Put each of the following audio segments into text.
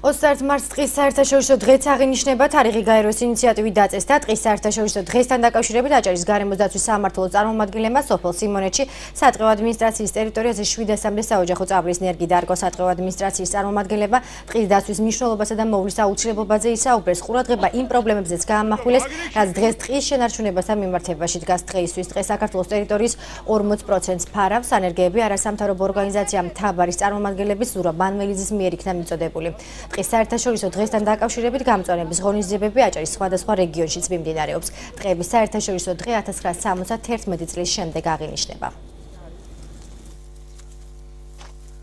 21 მარტს ტყის საერთაშორისო დღეც აღინიშნება. თარიღი გაეროს ინიციატივით დაწესდა. ტყის საერთაშორისო დღესთან დაკავშირებით აჭარის გარემოს დაცვის სამმართველოს წარმომადგენლებმა სოფელ სიმონეთში სატყეო ადმინისტრაციის ტერიტორიაზე 700-მდე საოჯახო წაბლის ნერგი დაარგო. სატყეო ადმინისტრაციის წარმომადგენლებმა ტყის დაცვის მნიშვნელობასა და მოვლის აუცილებლობაზე ისაუბრეს. ყურადღება იმ პრობლემებზეც გაამახვილეს, რაც დღეს ტყის შენარჩუნებასთან მიმართებაში დგას. დღეისთვის ტყე საქართველოს ტერიტორიის 40%-ს ფარავს. სანერგეები არასამთავრობო ორგანიზაცია მთაბარის წარმომადგენლების ზურაბ მანველიძის მიერ იქნა მიწოდებული. ტყის საერთაშორისო დღესთან დაკავშირებით გამწვანების ღონისძიებები აჭარის სხვადასხვა რეგიონშიც მიმდინარეობს. ტყეების საერთაშორისო დღე 1971 წლის შემდეგ აღინიშნება.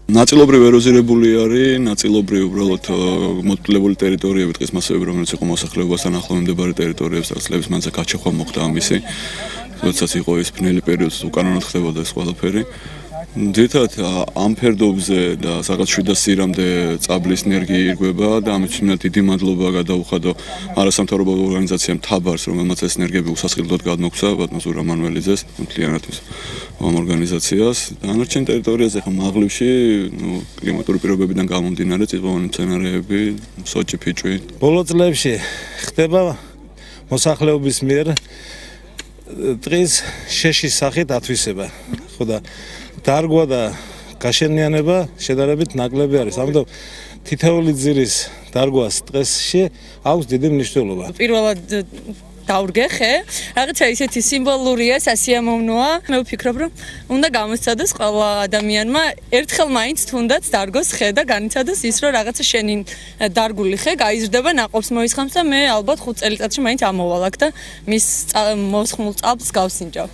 ნაწილობრივ ეროზირებული არის, ნაწილობრივ უბრალოდ მოტკილებული ტერიტორიები ტყის მასივები, რომელიც იყო მოსახლეობასთან ახლოს მდებარე ტერიტორიებს, წლების მანძილზე გაჩეხვა მოხდა ამისი. როდესაც იყო ის ბნელი პერიოდი, უკანონოდ ხდებოდა ეს ყველაფერი. ძირითადად ამ ფერდობზე და რაღაც 700-მდე წაბლის ნერგი ირგვება და ამით დიდი მადლობა გადაუხადო არასამთავრობო ორგანიზაციამ თაბარს, რომელმაც ეს ნერგები უსასყიდლოდ გადმოგვცა ბატონ ზურაბ მანველიძეს, მთლიანად ამ ორგანიზაციას. დანარჩენ ტერიტორიაზე ხა მაღლივში კლიმატური პირობებიდან გამომდინარე წიწვოვანი მცენარეები, სოჭი, ფიჭვი. ბოლო წლებში ხდება მოსახლეობის მიერ ტყის შეშის სახით ათვისება. ხო და დარგვა და გაშენიანება შედარებით ნაკლები არის. ამიტომ თითოეული ძირის დარგვას ტყესში აქვს დიდი მნიშვნელობა. პირველად დაურგე ხე, რაღაცა ისეთი სიმბოლურია, სასიამოვნოა. მე ვფიქრობ, რომ უნდა გამოსცადოს ყველა ადამიანმა ერთხელ მაინც თუნდაც დარგოს ხე და განიცადოს ის, რომ რაღაცა შენი დარგული ხე გაიზრდება, ნაყოფს მოისხამს და მე ალბათ 5 წელიწადში მაინც ამოვალაგ და მის მოსხმულ წაბლს გავსინჯავ.